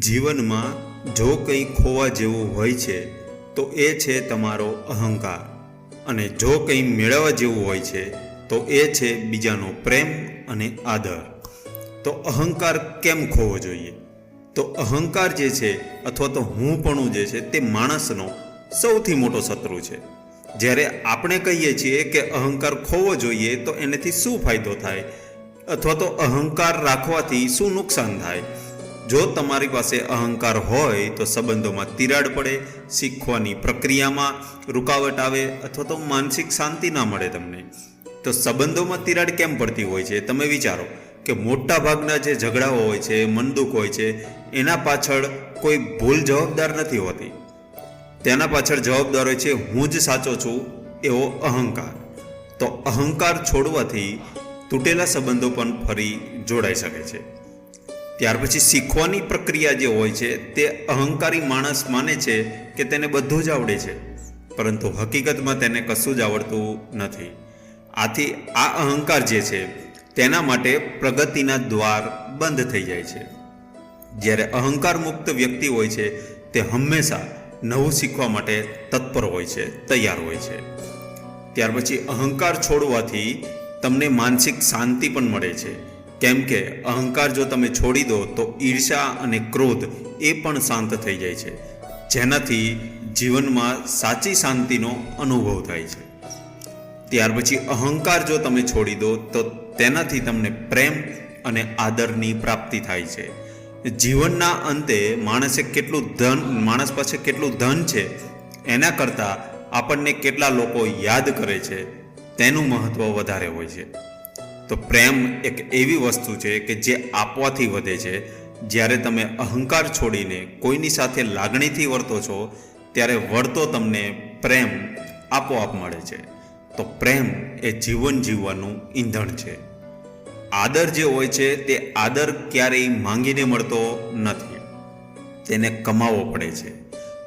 જીવનમાં જો કંઈ ખોવા જેવું હોય છે તો એ છે તમારો અહંકાર, અને જો કંઈ મેળવવા જેવું હોય છે તો એ છે બીજાનો પ્રેમ અને આદર. તો અહંકાર કેમ ખોવો જોઈએ? તો અહંકાર જે છે અથવા તો હુંપણું જે છે તે માણસનો સૌથી મોટો શત્રુ છે. જ્યારે આપણે કહીએ છીએ કે અહંકાર ખોવો જોઈએ તો એનાથી શું ફાયદો થાય અથવા તો અહંકાર રાખવાથી શું નુકસાન થાય. જો તમારી પાસે અહંકાર હોય તો સંબંધોમાં તિરાડ પડે, શીખવાની પ્રક્રિયામાં રૂકાવટ આવે અથવા તો માનસિક શાંતિ ના મળે તમને. તો સંબંધોમાં તિરાડ કેમ પડતી હોય છે? તમે વિચારો કે મોટા ભાગના જે ઝઘડાઓ હોય છે, મનદુખ હોય છે, એના પાછળ કોઈ ભૂલ જવાબદાર નથી હોતી. તેના પાછળ જવાબદાર હોય છે હું જ સાચો છું એવો અહંકાર. તો અહંકાર છોડવાથી તૂટેલા સંબંધો પણ ફરી જોડાઈ શકે છે. ત્યાર પછી શીખવાની પ્રક્રિયા જે હોય છે તે અહંકારી માણસ માને છે કે તેને બધું જ આવડે છે, પરંતુ હકીકતમાં તેને કશું જ આવડતું નથી. આથી આ અહંકાર જે છે તેના માટે પ્રગતિના દ્વાર બંધ થઈ જાય છે. જ્યારે અહંકાર મુક્ત વ્યક્તિ હોય છે તે હંમેશા નવું શીખવા માટે તત્પર હોય છે, તૈયાર હોય છે. ત્યાર પછી અહંકાર છોડવાથી તમને માનસિક શાંતિ પણ મળે છે. કેમ કે અહંકાર જો તમે છોડી દો તો ઈર્ષા અને ક્રોધ એ પણ શાંત થઈ જાય છે, જેનાથી જીવનમાં સાચી શાંતિનો અનુભવ થાય છે. ત્યાર પછી અહંકાર જો તમે છોડી દો તો તેનાથી તમને પ્રેમ અને આદરની પ્રાપ્તિ થાય છે. જીવનના અંતે માણસ પાસે કેટલું ધન છે એના કરતાં આપણને કેટલા લોકો યાદ કરે છે તેનું મહત્ત્વ વધારે હોય છે. તો પ્રેમ એક એવી વસ્તુ છે કે જે આપવાથી વધે છે. જ્યારે તમે અહંકાર છોડીને કોઈની સાથે લાગણીથી વર્તો છો ત્યારે વળતો તમને પ્રેમ આપોઆપ મળે છે. તો પ્રેમ એ જીવન જીવવાનું ઈંધણ છે. આદર જે હોય છે તે આદર ક્યારેય માંગીને મળતો નથી, તેને કમાવવો પડે છે.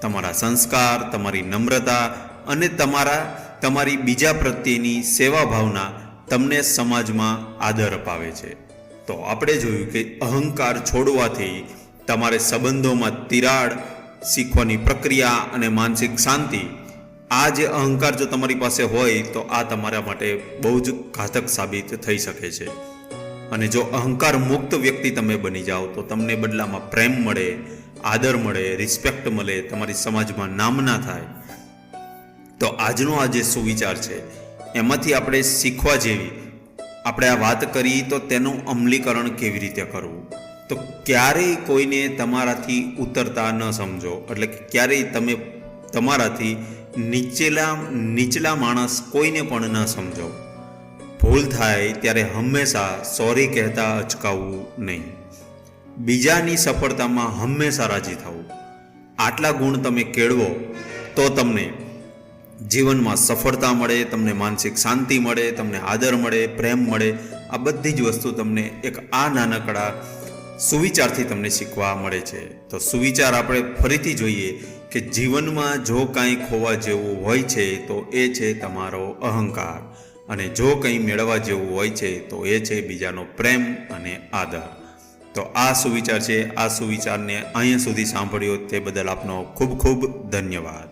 તમારા સંસ્કાર, તમારી નમ્રતા અને તમારી બીજા પ્રત્યેની સેવા ભાવના તમને સમાજમાં આદર અપાવે છે. તો આપણે જોયું કે અહંકાર છોડવાથી તમારે સંબંધોમાં તિરાડ, શીખવાની પ્રક્રિયા અને માનસિક શાંતિ, આ જે અહંકાર જો તમારી પાસે હોય તો આ તમારા માટે બહુ જ ઘાતક સાબિત થઈ શકે છે. અને જો અહંકાર મુક્ત વ્યક્તિ તમે બની જાઓ તો તમને બદલામાં પ્રેમ મળે, આદર મળે, રિસ્પેક્ટ મળે, તમારી સમાજમાં નામના થાય. તો આજનો આ જે સુવિચાર છે એમાંથી આપણે શીખવા જેવી આપણે આ વાત કરી, તો તેનું અમલીકરણ કેવી રીતે કરવું. તો ક્યારેય કોઈને તમારાથી ઉતરતા ન સમજો, એટલે કે ક્યારેય તમે તમારાથી નીચલા માણસ કોઈને પણ ન સમજો. ભૂલ થાય ત્યારે હંમેશા સોરી કહેતા અચકાવવું નહીં. બીજાની સફળતામાં હંમેશા રાજી થવું. આટલા ગુણ તમે કેળવો તો તમને જીવનમાં સફળતા મળે, તમને માનસિક શાંતિ મળે, તમને આદર મળે, પ્રેમ મળે. આ બધી જ વસ્તુ તમને એક આ નાનકડા સુવિચારથી તમને શીખવા મળે છે. તો સુવિચાર આપણે ફરીથી જોઈએ કે જીવનમાં જો કાંઈ ખોવા જેવું હોય છે તો એ છે તમારો અહંકાર, અને જો કંઈ મેળવવા જેવું હોય છે તો એ છે બીજાનો પ્રેમ અને આદર. તો આ સુવિચાર છે. આ સુવિચારને અહીંયા સુધી સાંભળ્યો તે બદલ આપનો ખૂબ ખૂબ ધન્યવાદ.